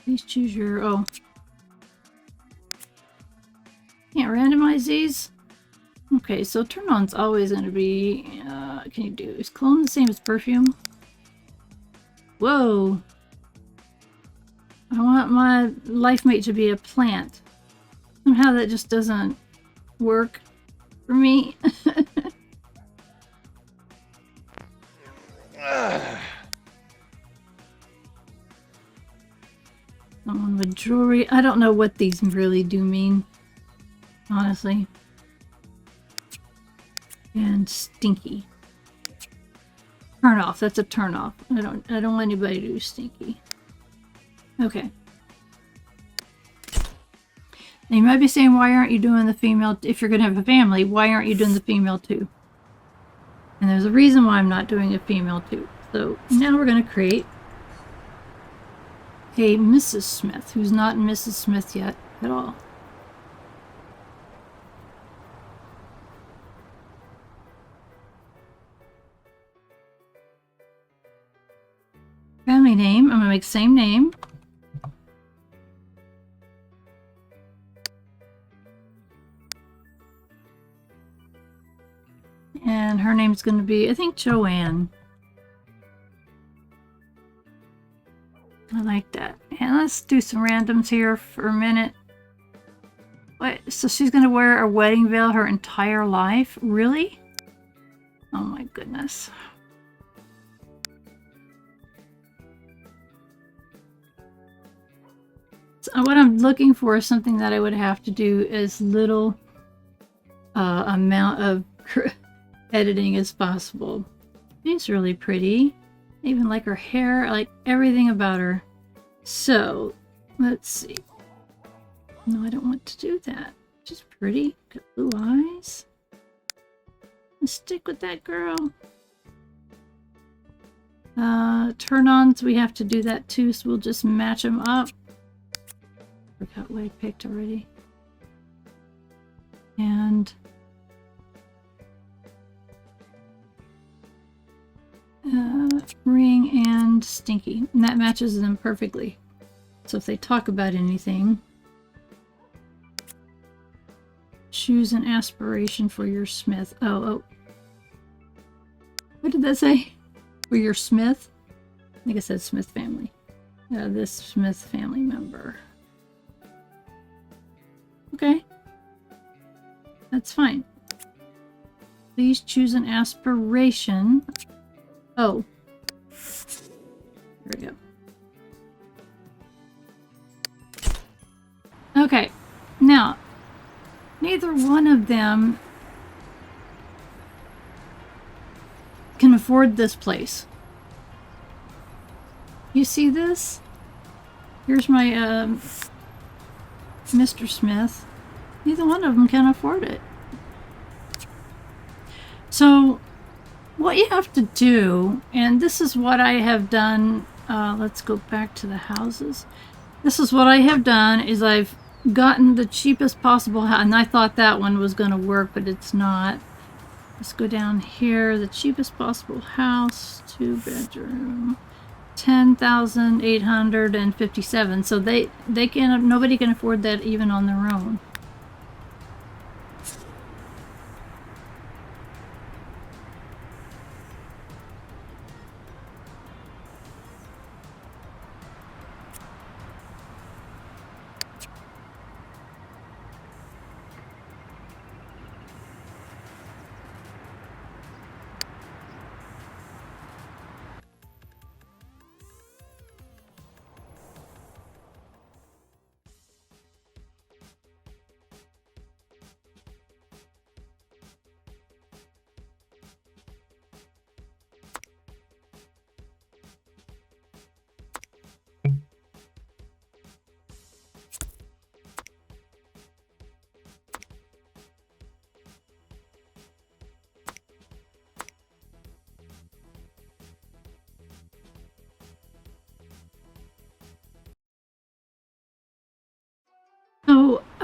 Please choose your... Oh. Can't randomize these? Okay, so turn on's always going to be... can you do... Is clone the same as perfume? Whoa! I want my life mate to be a plant. Somehow that just doesn't work for me. Someone with jewelry. I don't know what these really do mean, honestly. And stinky. Turn off. That's a turn off. I don't want anybody to do stinky. Okay. Now you might be saying, why aren't you doing the female? If you're going to have a family, why aren't you doing the female too? And there's a reason why I'm not doing a female too. So now we're going to create a Mrs. Smith, who's not Mrs. Smith yet at all. Family name, I'm going to make same name. And her name's going to be, I think, Joanne. I like that. And let's do some randoms here for a minute. Wait, so she's going to wear a wedding veil her entire life? Really? Oh my goodness. So what I'm looking for is something that I would have to do as little amount of editing as possible. She's really pretty. I even like her hair. I like everything about her. So, let's see. No, I don't want to do that. She's pretty. Got blue eyes. Let's stick with that girl. Turn-ons, we have to do that too, so we'll just match them up. Forgot what I picked already. And ring and stinky, and that matches them perfectly. So if they talk about anything, choose an aspiration for your Smith. Oh, what did that say? For your Smith? I think it said Smith family. This Smith family member. Okay, that's fine. Please choose an aspiration. Oh, there we go. Okay, now, neither one of them can afford this place. You see this? Here's my Mr. Smith. Neither one of them can afford it. So what you have to do, and this is what I have done, let's go back to the houses. This is what I have done, is I've gotten the cheapest possible house, and I thought that one was going to work, but it's not. Let's go down here, the cheapest possible house, 2-bedroom, 10,857. So they can, nobody can afford that even on their own.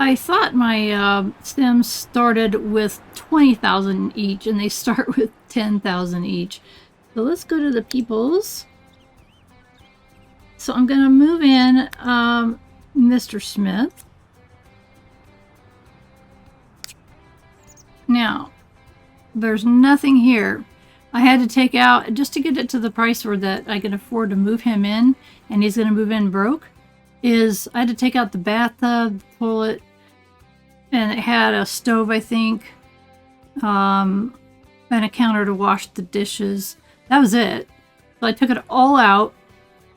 I thought my Sims started with 20,000 each, and they start with 10,000 each. So let's go to the peoples. So I'm going to move in Mr. Smith. Now, there's nothing here. I had to take out, just to get it to the price where that I can afford to move him in, and he's going to move in broke, is I had to take out the bathtub, the toilet, and it had a stove, I think, and a counter to wash the dishes. That was it. So I took it all out,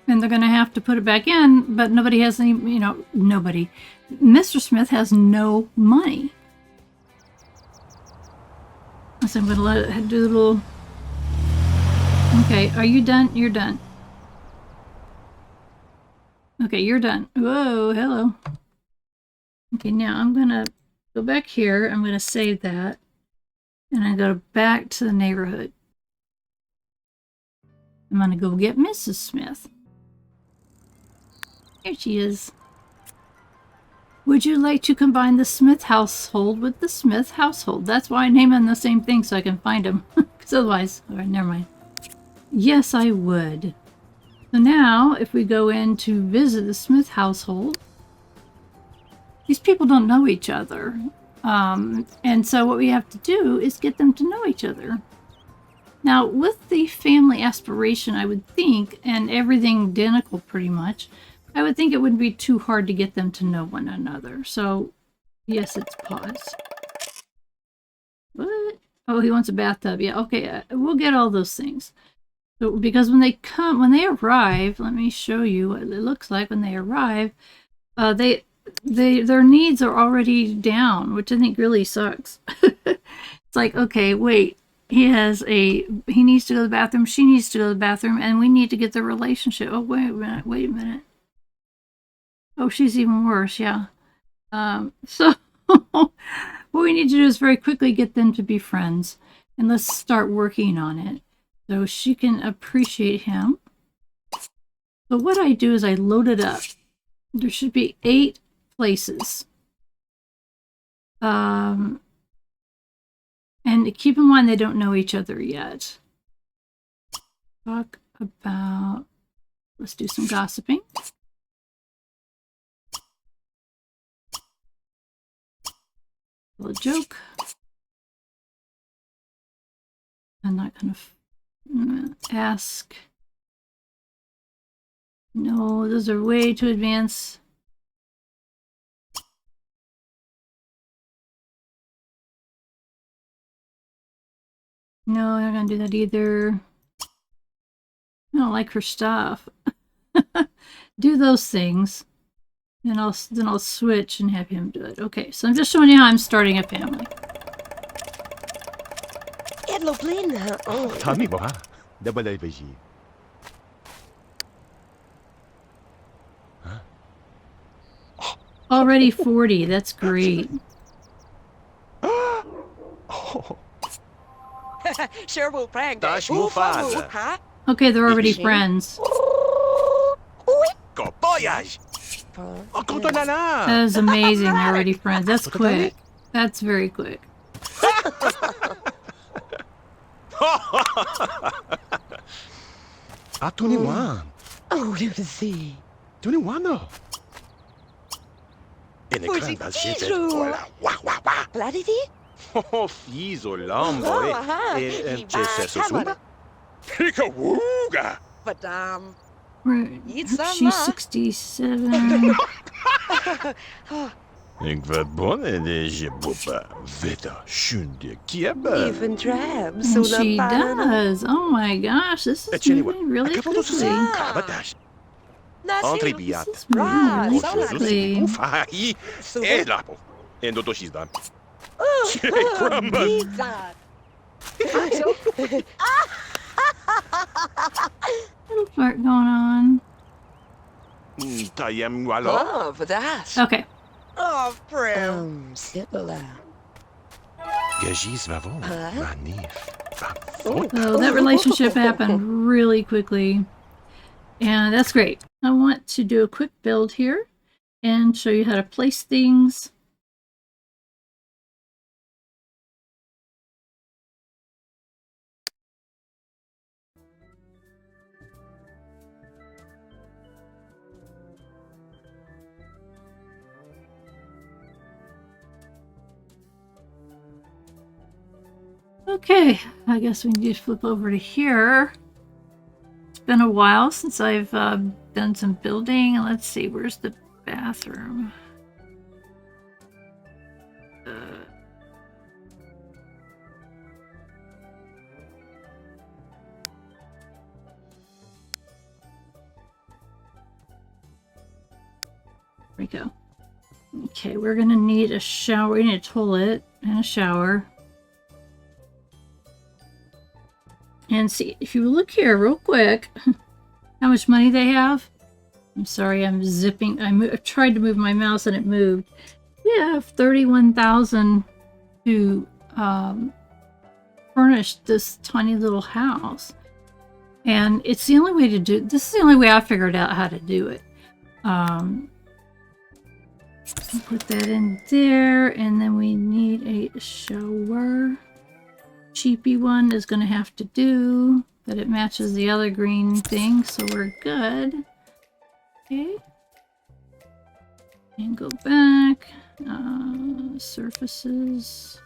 and they're going to have to put it back in, but nobody has any, nobody. Mr. Smith has no money. So I'm going to let it do a little... Okay, are you done? You're done. Okay, you're done. Whoa, hello. Okay, now I'm going to go back here. I'm going to save that. And I go back to the neighborhood. I'm going to go get Mrs. Smith. Here she is. Would you like to combine the Smith household with the Smith household? That's why I name them the same thing, so I can find them. Because otherwise, all right, never mind. Yes, I would. So now, if we go in to visit the Smith household, these people don't know each other. And so what we have to do is get them to know each other. Now, with the family aspiration, I would think, and everything identical pretty much, I would think it wouldn't be too hard to get them to know one another. So, yes, it's pause. What? Oh, he wants a bathtub. Yeah, okay, we'll get all those things. So, because when they arrive, let me show you what it looks like when they arrive. Their needs are already down, which I think really sucks. It's like, okay, wait. He needs to go to the bathroom, she needs to go to the bathroom, and we need to get the relationship. Oh, wait a minute. Oh, she's even worse, yeah. So what we need to do is very quickly get them to be friends, and let's start working on it so she can appreciate him. So what I do is I load it up. There should be 8 places. And keep in mind they don't know each other yet. Talk about, let's do some gossiping. A joke. I'm not going to ask. No, those are way too advanced. No, I'm not going to do that either. I don't like her stuff. Do those things. Then I'll switch and have him do it. Okay, so I'm just showing you how I'm starting a family. Already 40, that's great. Okay, they're already friends. That is amazing, they're already friends. That's quick. That's very quick. Ah, 21. Oh, you see. 21 no. En ekran dal siete. Voilà. Wah, wah, wah. Clarity? Oh, fiso lambo. C'è sesso suma? Pika-wooga. But, Right. It's She's 67. Ik vet bonne de bupa. Veta shunde kieba. even drabs. And she does. Oh my gosh, this is moving really quickly. Kabatash. Entre biat. This is moving really quickly. Ufahi. Lapo. Endo to she's done. Little flirt going on. Tayem walo. Oh, for that. Okay. Oh, prayer. Sibilla. Gajis vavon. Manif. So that relationship happened really quickly. And that's great. I want to do a quick build here and show you how to place things. Okay, I guess we need to flip over to here. It's been a while since I've done some building. Let's see, where's the bathroom? There we go. Okay, we're gonna need a shower. We need a toilet and a shower. And see, if you look here real quick, how much money they have. I'm sorry, I'm zipping. I tried to move my mouse and it moved. We have 31,000 to furnish this tiny little house. And it's the only way to do, this is the only way I figured out how to do it. Put that in there, and then we need a shower. Cheapy one is going to have to do, but it matches the other green thing, so we're good. Okay. And go back. Surfaces.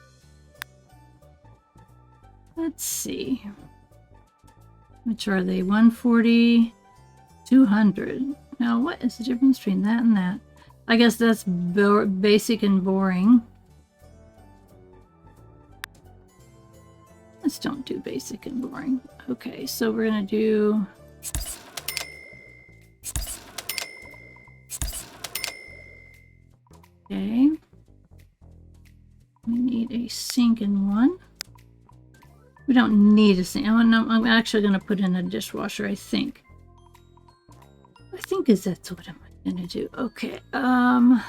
Let's see. Which are they? 140, 200. Now, what is the difference between that and that? I guess that's basic and boring. Let's don't do basic and boring. Okay, so we're gonna do... Okay. We need a sink in one. We don't need a sink. I'm actually gonna put in a dishwasher, I think. Is that's what I'm gonna do. Okay, there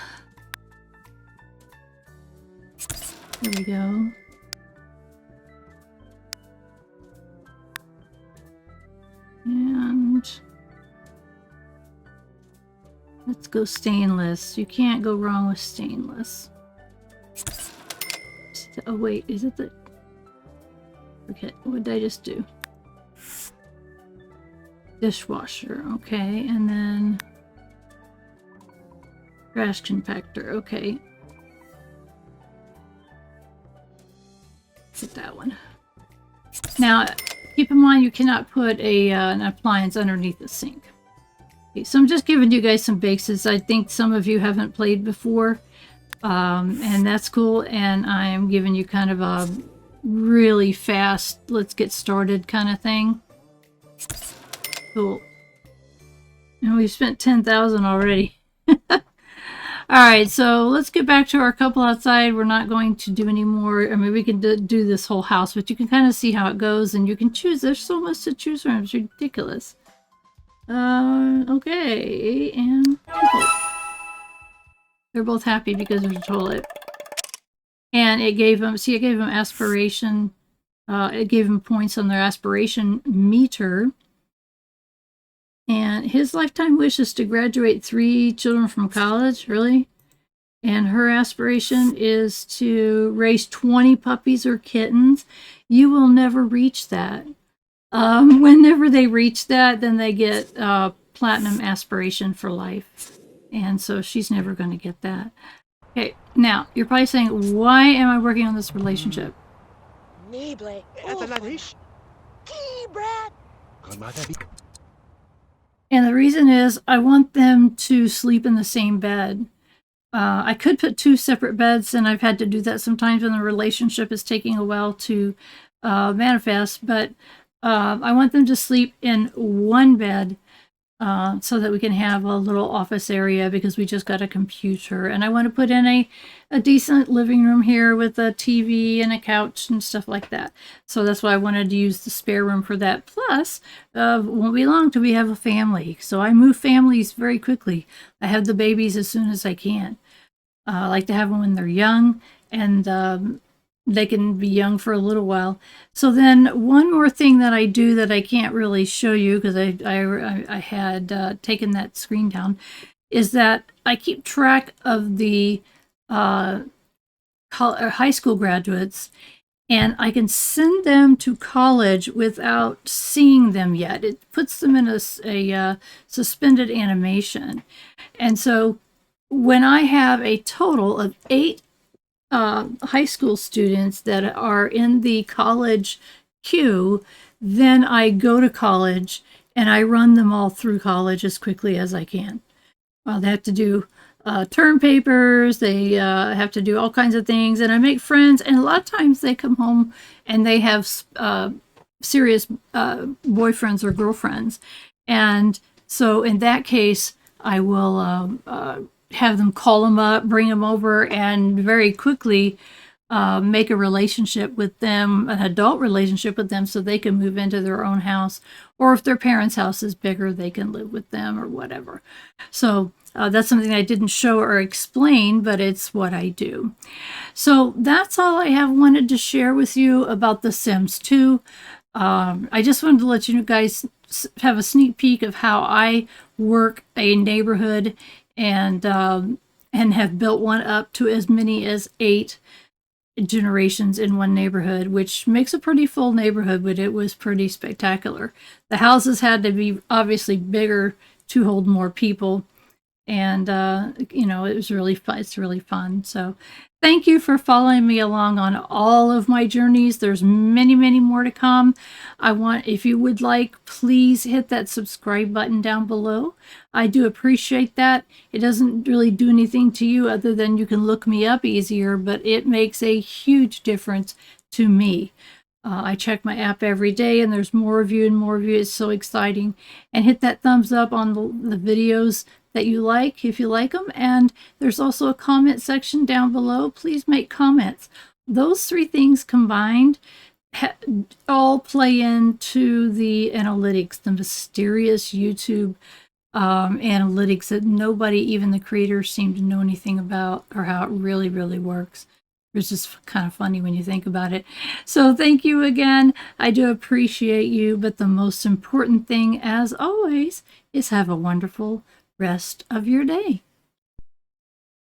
we go. And let's go stainless. You can't go wrong with stainless. Oh wait, is it the... Okay, what did I just do? Dishwasher, okay, and then trash compactor, okay. Get that one. Now, keep in mind you cannot put an appliance underneath the sink. Okay, so I'm just giving you guys some basics. I think some of you haven't played before, and that's cool. And I am giving you kind of a really fast, let's get started kind of thing. Cool. And we've spent 10,000 already. Alright, so let's get back to our couple outside. We're not going to do any more. I mean, we can do this whole house, but you can kind of see how it goes, and you can choose. There's so much to choose from. It's ridiculous. Okay, and they're both happy because there's a toilet. And it gave them, see, it gave them aspiration. It gave them points on their aspiration meter. And his lifetime wish is to graduate 3 children from college, really? And her aspiration is to raise 20 puppies or kittens. You will never reach that. Whenever they reach that, then they get platinum aspiration for life. And so she's never going to get that. Okay, now, you're probably saying, why am I working on this relationship? And the reason is I want them to sleep in the same bed. I could put 2 separate beds, and I've had to do that sometimes when the relationship is taking a while to manifest, but I want them to sleep in one bed so that we can have a little office area because we just got a computer. And I want to put in a decent living room here with a TV and a couch and stuff like that. So that's why I wanted to use the spare room for that. Plus, won't be long till we have a family. So I move families very quickly. I have the babies as soon as I can. I like to have them when they're young, and they can be young for a little while. So then one more thing that I do that I can't really show you because I had taken that screen down is that I keep track of the high school graduates, and I can send them to college without seeing them yet. It puts them in a suspended animation. And so when I have a total of 8 high school students that are in the college queue, then I go to college and I run them all through college as quickly as I can. They have to do term papers, they have to do all kinds of things, and I make friends. And a lot of times they come home and they have serious boyfriends or girlfriends. And so in that case, I will have them call them up, bring them over, and very quickly make a relationship with them, an adult relationship with them, so they can move into their own house. Or if their parents' house is bigger, they can live with them or whatever. So that's something I didn't show or explain, but it's what I do. So that's all I have wanted to share with you about The Sims 2. I just wanted to let you guys have a sneak peek of how I work a neighborhood and have built one up to as many as 8 generations in one neighborhood, which makes a pretty full neighborhood, but it was pretty spectacular. The houses had to be obviously bigger to hold more people. And, it was really fun. It's really fun. So thank you for following me along on all of my journeys. There's many, many more to come. If you would like, please hit that subscribe button down below. I do appreciate that. It doesn't really do anything to you other than you can look me up easier, but it makes a huge difference to me. I check my app every day and there's more of you and more of you. It's so exciting. And hit that thumbs up on the videos that you like, if you like them. And there's also a comment section down below. Please make comments. Those 3 things combined all play into the analytics, the mysterious YouTube analytics that nobody, even the creators, seem to know anything about, or how it really, really works. It's just kind of funny when you think about it. So thank you again. I do appreciate you, but the most important thing, as always, is have a wonderful rest of your day.